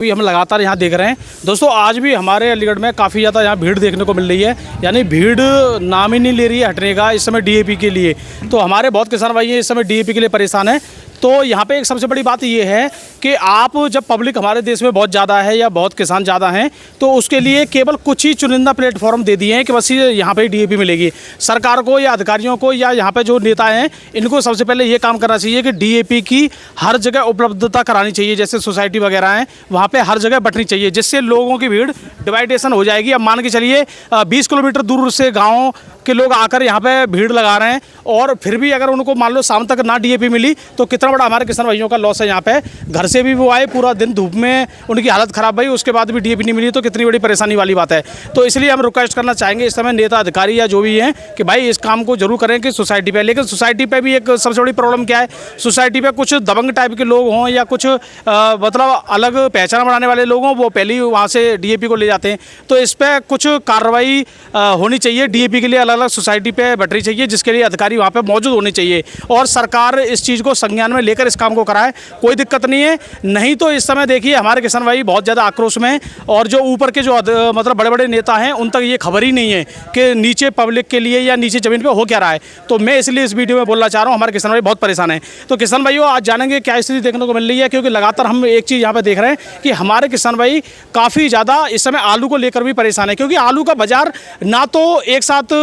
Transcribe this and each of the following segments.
अभी हम लगातार यहाँ देख रहे हैं दोस्तों, आज भी हमारे अलीगढ़ में काफ़ी ज़्यादा यहाँ भीड़ देखने को मिल रही है। यानी भीड़ नाम ही नहीं ले रही है हटने का इस समय डीएपी के लिए। तो हमारे बहुत किसान भाई इस समय डीएपी के लिए परेशान हैं। तो यहाँ पे एक सबसे बड़ी बात ये है कि आप जब पब्लिक हमारे देश में बहुत ज़्यादा है या बहुत किसान ज़्यादा हैं तो उसके लिए केवल कुछ ही चुनिंदा प्लेटफॉर्म दे दिए हैं कि बस ये यहाँ पे डीएपी मिलेगी। सरकार को या अधिकारियों को या यहाँ पे जो नेता हैं इनको सबसे पहले ये काम करना चाहिए कि डीएपी की हर जगह उपलब्धता करानी चाहिए। जैसे सोसाइटी वगैरह हैं वहाँ पर हर जगह बंटनी चाहिए, जिससे लोगों की भीड़ डिवाइडेशन हो जाएगी। अब मान के चलिए 20 किलोमीटर दूर से गाँव के लोग आकर यहाँ पे भीड़ लगा रहे हैं और फिर भी अगर उनको मान लो शाम तक ना डीएपी मिली तो कितना बड़ा हमारे किसान भाइयों का लॉस है। यहाँ पे घर से भी वो आए, पूरा दिन धूप में उनकी हालत ख़राब हुई, उसके बाद भी डीएपी नहीं मिली तो कितनी बड़ी परेशानी वाली बात है। तो इसलिए हम रिक्वेस्ट करना चाहेंगे इस समय नेता अधिकारी या जो भी हैं कि भाई इस काम को जरूर करें कि सोसाइटी पे। लेकिन सोसाइटी पे भी एक सबसे बड़ी प्रॉब्लम क्या है, सोसाइटी पे कुछ दबंग टाइप के लोग हों या कुछ मतलब अलग पहचान बनाने वाले लोग हों, वो पहले ही वहाँ से डीएपी को ले जाते हैं। तो इस पर कुछ कार्रवाई होनी चाहिए। डीएपी के लिए अलग अलग सोसाइटी पे बटरी चाहिए, जिसके लिए अधिकारी वहाँ पे मौजूद होने चाहिए और सरकार इस चीज़ को संज्ञान में लेकर इस काम को कराए। कोई दिक्कत नहीं है। नहीं तो इस समय देखिए हमारे किसान भाई बहुत ज़्यादा आक्रोश में हैं और जो ऊपर के जो मतलब बड़े बड़े नेता हैं उन तक ये खबर ही नहीं है कि नीचे पब्लिक के लिए या नीचे ज़मीन पर हो क्या रहा है। तो मैं इसलिए इस वीडियो में बोलना चाह रहा हूँ, हमारे किसान भाई बहुत परेशान हैं। तो किसान भाइयों आज जानेंगे क्या स्थिति देखने को मिल रही है, क्योंकि लगातार हम एक चीज़ यहाँ पर देख रहे हैं कि हमारे किसान भाई काफ़ी ज़्यादा इस समय आलू को लेकर भी परेशान है। क्योंकि आलू का बाजार ना तो एक साथ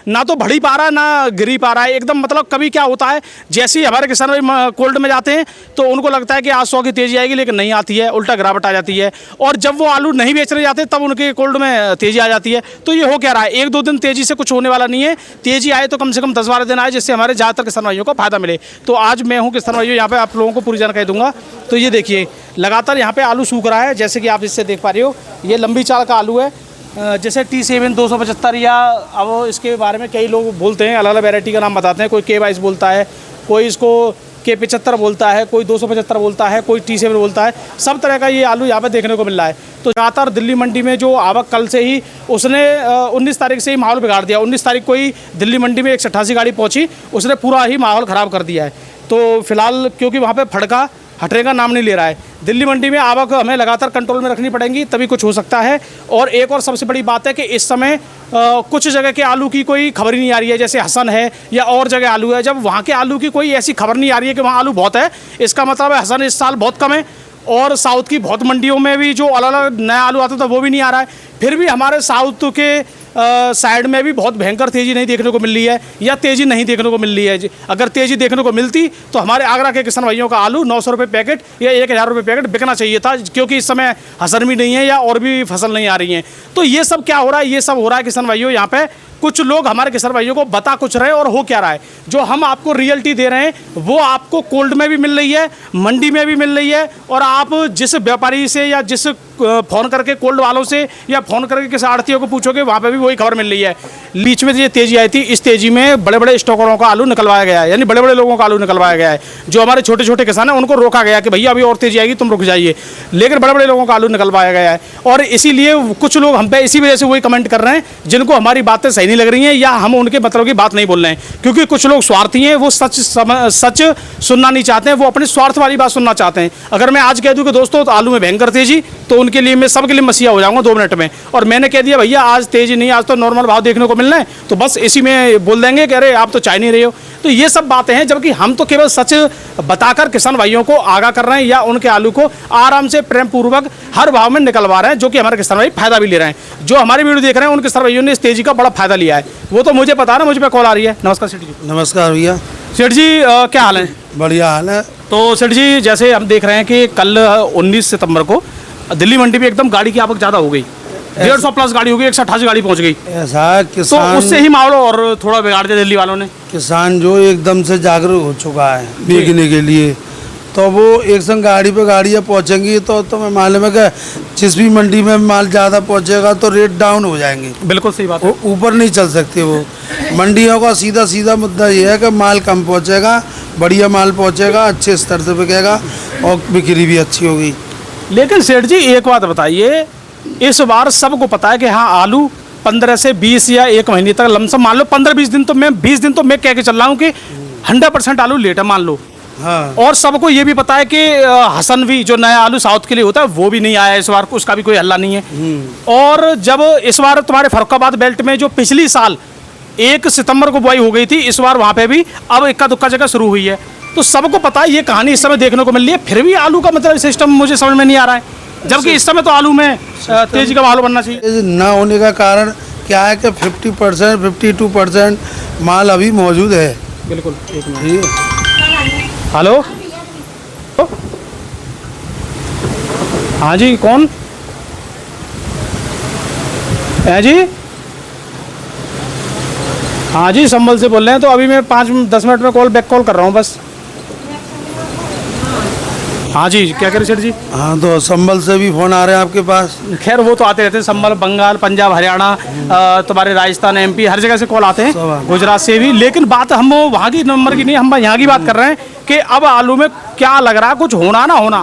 ना तो बढ़ी पा रहा है ना गिरी पा रहा है एकदम। मतलब कभी क्या होता है, जैसे ही हमारे किसान भाई कोल्ड में जाते हैं तो उनको लगता है कि आज 100 की तेज़ी आएगी, लेकिन नहीं आती है, उल्टा गिरावट आ जाती है। और जब वो आलू नहीं बेचने जाते तब उनके कोल्ड में तेज़ी आ जाती है। तो ये हो क्या रहा है, एक दो दिन तेज़ी से कुछ होने वाला नहीं है। तेज़ी आए तो कम से कम 10-12 दिन आए, जिससे हमारे ज़्यादातर किसान भाइयों को फायदा मिले। तो आज मैं हूँ किसान भाइयों यहाँ पे आप लोगों को पूरी जानकारी दूंगा। तो ये देखिए लगातार यहाँ पे आलू सूख रहा है, जैसे कि आप इससे देख पा रहे हो। ये लंबी चाल का आलू है, जैसे T7 275 या अब इसके बारे में कई लोग बोलते हैं, अलग अलग वैरायटी का नाम बताते हैं। कोई K22 बोलता है, कोई इसको K75 बोलता है, कोई 275 बोलता है, कोई T7 बोलता है। सब तरह का ये आलू यहाँ पे देखने को मिल रहा है। तो लगातार दिल्ली मंडी में जो आवक कल से ही उसने 19 तारीख से ही माहौल बिगाड़ दिया। 19 तारीख को ही दिल्ली मंडी में 188 गाड़ी पहुँची, उसने पूरा ही माहौल ख़राब कर दिया है। तो फिलहाल क्योंकि वहाँ पर फड़का हटने का नाम नहीं ले रहा है, दिल्ली मंडी में आवक हमें लगातार कंट्रोल में रखनी पड़ेगी, तभी कुछ हो सकता है। और एक और सबसे बड़ी बात है कि इस समय कुछ जगह के आलू की कोई खबर ही नहीं आ रही है, जैसे हसन है या और जगह आलू है। जब वहाँ के आलू की कोई ऐसी खबर नहीं आ रही है कि वहाँ आलू बहुत है, इसका मतलब है हसन इस साल बहुत कम है। और साउथ की बहुत मंडियों में भी जो अलग अलग नया आलू आता था वो भी नहीं आ रहा है। फिर भी हमारे साउथ के साइड में भी बहुत भयंकर तेज़ी नहीं देखने को मिल रही है या तेज़ी नहीं देखने को मिल रही है। अगर तेज़ी देखने को मिलती तो हमारे आगरा के किसान भाइयों का आलू 900 रुपये पैकेट या 1000 रुपये पैकेट बिकना चाहिए था, क्योंकि इस समय हसन भी नहीं है या और भी फसल नहीं आ रही हैं। तो ये सब क्या हो रहा है, ये सब हो रहा है किसान भाइयों यहाँ पे कुछ लोग हमारे किसान भाइयों को बता कुछ रहे और हो क्या रहा है। जो हम आपको रियलिटी दे रहे हैं वो आपको कोल्ड में भी मिल रही है, मंडी में भी मिल रही है। और आप जिस व्यापारी से या जिस फ़ोन करके कोल्ड वालों से या फ़ोन करके किसी आड़तियों को पूछोगे वहाँ पे भी वही खबर मिल रही है। बीच में ये तेज़ी आई थी, इस तेज़ी में बड़े बड़े स्टॉकरों का आलू निकलवाया गया है, यानी बड़े बड़े लोगों का आलू निकलवाया गया है। जो हमारे छोटे छोटे किसान हैं उनको रोका गया कि भैया अभी और तेज़ी आएगी, तुम रुक जाइए। लेकिन बड़े बड़े लोगों का आलू निकलवाया गया है। और इसीलिए कुछ लोग हम पे इसी वजह से वही कमेंट कर रहे हैं जिनको हमारी बातें सही नहीं लग रही हैं या हम उनके मतलब की बात नहीं बोल रहे हैं। क्योंकि कुछ लोग स्वार्थी हैं, वो सच सुनना नहीं चाहते हैं, वो अपनी स्वार्थ वाली बात सुनना चाहते हैं। अगर मैं आज कह दूं कि दोस्तों तो आलू में भयंकर तेजी, तो उनके लिए मैं सबके लिए मसीहा हो जाऊंगा 2 मिनट में। और मैंने कह दिया भैया आज तेजी नहीं, आज तो नॉर्मल भाव देखने को मिलना है, तो बस इसी में बोल देंगे कि अरे आप तो चाह नहीं रहे हो। तो ये सब बातें हैं, जबकि हम तो केवल सच बताकर किसान भाइयों को आगाह कर रहे हैं या उनके आलू को आराम से प्रेम पूर्वक हर भाव में निकलवा रहे हैं, जो कि हमारे किसान भाई फायदा भी ले रहे हैं। जो हमारी वीडियो देख रहे हैं उन किसान भाइयों ने इस तेजी का बड़ा फायदा लिया है, वो तो मुझे पता है ना। मुझे पे कॉल आ रही है। नमस्कार सेठ जी। नमस्कार भैया। सेठ जी क्या हाल है? बढ़िया हाल है। तो सेठ जी जैसे हम देख रहे हैं कि कल 19 सितंबर को दिल्ली मंडी में एकदम गाड़ी की आवक ज़्यादा हो गई, 150 प्लस गाड़ी हो गई, 188 गाड़ी पहुंच गई। ऐसा किसान तो उससे ही माहौल और थोड़ा बिगाड़ दिया दिल्ली वालों ने। किसान जो एकदम से जागरूक हो चुका है बिकने के लिए, तो वो एक संग गाड़ी पे गाड़ियाँ पहुँचेंगी तो मैं मालूम है कि जिस भी मंडी में माल ज़्यादा पहुँचेगा तो रेट डाउन हो जाएंगे। बिल्कुल सही बात है। ऊपर नहीं चल सकते वो। मंडियों का सीधा मुद्दा ये है कि माल कम पहुँचेगा, बढ़िया माल पहुँचेगा, अच्छे स्तर से बिकेगा और बिक्री भी अच्छी होगी। लेकिन सेठ जी एक बात बताइए, इस बार सबको पता है कि हाँ आलू 15 से 20 या 1 महीने तक लमसम मान लो 15-20 दिन तो मैं 20 दिन तो मैं कह के चल रहा हूँ कि 100% आलू लेट है मान लो। हाँ। और सबको ये भी पता है कि हसन भी जो नया आलू साउथ के लिए होता है वो भी नहीं आया इस बार, उसका भी कोई हल्ला नहीं है। और जब इस बार तुम्हारे फर्रुखाबाद बेल्ट में जो पिछली साल 1 सितंबर को बुआई हो गई थी, इस बार वहाँ पे भी अब इक्का दुक्का जगह शुरू हुई है। तो सबको पता है ये कहानी इस समय देखने को मिल रही है, फिर भी आलू का मतलब सिस्टम मुझे समझ में नहीं आ रहा है, जबकि इस समय तो आलू में तेजी का माहौल बनना चाहिए। ये ना होने का कारण क्या है कि 50% 52% माल अभी मौजूद है। बिल्कुल, एक मिनट। ठीक है। हेलो, हाँ जी, कौन है जी? हाँ जी, संभल से बोल रहे हैं। तो अभी मैं 5-10 मिनट में बैक कॉल कर रहा हूँ बस। हाँ जी, क्या कह रहे सेठ जी? हाँ, तो संभल से भी फ़ोन आ रहे हैं आपके पास? खैर वो तो आते रहते हैं, संभल, बंगाल, पंजाब, हरियाणा, तुम्हारे राजस्थान, MP, हर जगह से कॉल आते हैं, गुजरात से भी। लेकिन बात हम वहाँ की नंबर की नहीं, हम यहाँ की बात कर रहे हैं कि अब आलू में क्या लग रहा है, कुछ होना ना होना।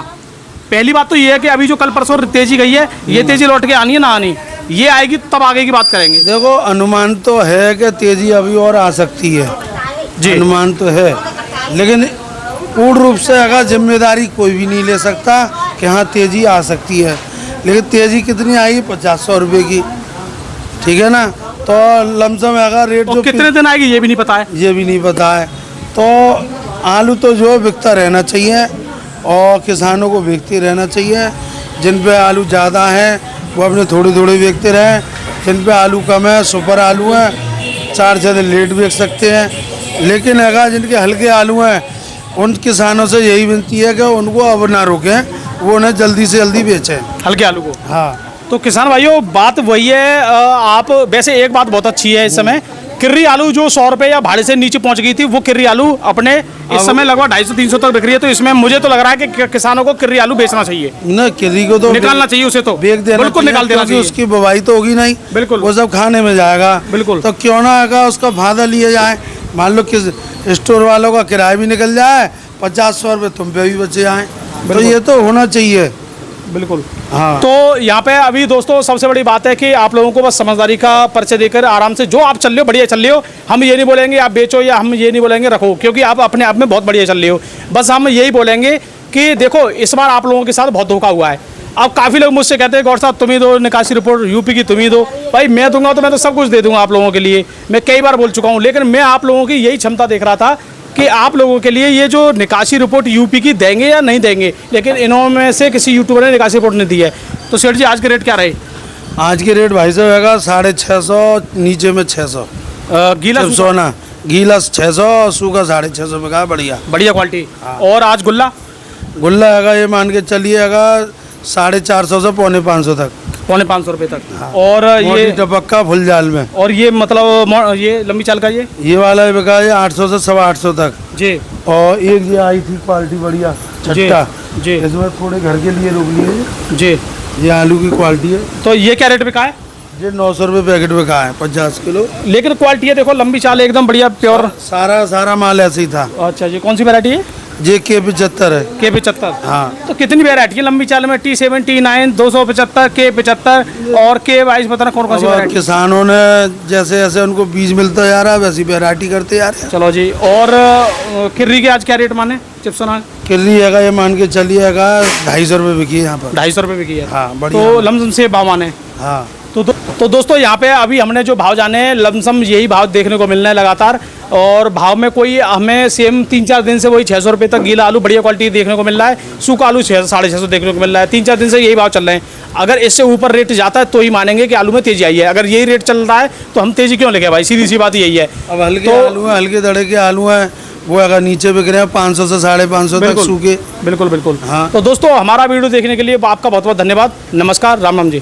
पहली बात तो ये है कि अभी जो कल परसों तेजी गई है, ये तेजी लौट के आनी है ना आनी, ये आएगी तब आगे की बात करेंगे। देखो, अनुमान तो है कि तेजी अभी और आ सकती है जी। अनुमान तो है, लेकिन पूर्ण रूप से अगर जिम्मेदारी कोई भी नहीं ले सकता कि हाँ तेजी आ सकती है। लेकिन तेजी कितनी आई? 50-100 रुपये की, ठीक है ना। तो लमसम अगर रेट और जो कितने दिन आएगी ये भी नहीं पता है। ये भी नहीं पता है। तो आलू तो जो बिकता रहना चाहिए और किसानों को बेचते रहना चाहिए। जिन पे आलू ज़्यादा है वो अपने थोड़े थोड़े बेचते रहें, जिन पे आलू कम है, सुपर आलू हैं, 4-6 दिन लेट बेच सकते हैं। लेकिन अगर जिनके हल्के आलू हैं उन किसानों से यही विनती है कि उनको अब ना रोकें, वो उन्हें जल्दी से जल्दी बेचें, हल्के आलू को। हाँ। तो किसान भाइयों, बात वही है। आप वैसे एक बात बहुत अच्छी है, इस समय किर्री आलू जो 100 रुपये या भाड़े से नीचे पहुंच गई थी, वो किर्री आलू अपने इस समय लगभग 250-300 तक बिक रही है। तो इसमें मुझे तो लग रहा है कि किसानों को किर्री आलू बेचना चाहिए, न किर्री को तो निकालना चाहिए, उसे तो बेच देना, बिल्कुल निकाल देना चाहिए। उसकी बुवाई तो होगी नहीं, बिल्कुल, वो सब खाने में जाएगा। बिल्कुल। तो क्यों ना अगर उसका फायदा लिया जाए, मान लो किस स्टोर वालों का किराया भी निकल जाए, 50-100 रुपये तुम पे भी बचे जाएँ, तो ये तो होना चाहिए। बिल्कुल, हाँ। तो यहाँ पे अभी दोस्तों सबसे बड़ी बात है कि आप लोगों को बस समझदारी का परिचय देकर आराम से जो आप चल रहे हो बढ़िया चल रहे हो। हम ये नहीं बोलेंगे आप बेचो, या हम ये नहीं बोलेंगे रखो, क्योंकि आप अपने आप में बहुत बढ़िया चल रहे हो। बस हम यही बोलेंगे कि देखो, इस बार आप लोगों के साथ बहुत धोखा हुआ है। अब काफ़ी लोग मुझसे कहते हैं गौर साहब तुम ही दो निकासी रिपोर्ट, यूपी की तुम ही दो। भाई मैं दूंगा तो मैं तो सब कुछ दे दूंगा आप लोगों के लिए, मैं कई बार बोल चुका हूँ। लेकिन मैं आप लोगों की यही क्षमता देख रहा था कि आप लोगों के लिए ये जो निकासी रिपोर्ट यूपी की देंगे या नहीं देंगे, लेकिन इन्होंने से किसी यूट्यूबर ने निकासी रिपोर्ट नहीं दी है। तो सेठ जी, आज के रेट क्या रहे? आज के रेट भाई साहब हैगा 650, नीचे में 600। गीला सोना गीला 600, सूखा 650 में का, बढ़िया बढ़िया क्वालिटी। और आज गुल्ला हैगा, ये मान के चलिए हैगा 450 से 450 तक, 450 रुपये तक। हाँ। और ये टपक्का फुल जाल में। और ये मतलब ये लंबी चाल का ये वाला बिका है 800 से 850 तक जी। और एक ये आई थी क्वालिटी बढ़िया छट्टा जी, इसमें थोड़े घर के लिए रोक लिए जी। ये आलू की क्वालिटी है। तो ये क्या रेट बिका है? ये 900 रुपये पैकेट बिका है 50 किलो। लेकिन क्वालिटी है, देखो लंबी चाल एकदम बढ़िया प्योर। सारा माल ऐसे ही था। अच्छा जी, कौन सी वैरायटी है? ये K75 है। K75। हाँ। तो कितनी वैरायटी है लंबी चाल में? T79, 275, K75 और K22, बताना कौन कौन सी अब वैरायटी? किसानों ने जैसे जैसे उनको बीज मिलता जा रहा है वैसी वैरायटी करते जा रहे हैं। चलो जी। और किर्री के आज क्या रेट माने? चिप्स ना किर्री हैगा, ये मान के चलिएगा 250 रुपये बिकी है यहाँ पर। 250 रुपये बिकी है। हाँ, बढ़िया। तो लमसम से भाव माने। हाँ। तो दोस्तों, यहाँ पे अभी हमने जो भाव जाने हैं, लमसम यही भाव देखने को मिलना है लगातार। और भाव में कोई हमें सेम 3-4 दिन से वही 600 रुपये तक गीला आलू बढ़िया क्वालिटी देखने को मिल रहा है, सूखा आलू 600-650 देखने को मिल रहा है। 3-4 दिन से यही भाव चल रहे हैं। अगर इससे ऊपर रेट जाता है तो ही मानेंगे कि आलू में तेजी आई है। अगर यही रेट चल रहा है तो हम तेजी क्यों लेंगे भाई? सीधी सी बात यही है। अब हल्के आलू हैं, हल्के दड़े के आलू हैं, वो अगर नीचे बिक रहे हैं 500 से 550 तक सूखे। बिल्कुल बिल्कुल। हाँ। तो दोस्तों, हमारा वीडियो देखने के लिए आपका बहुत बहुत धन्यवाद। नमस्कार, राम राम जी।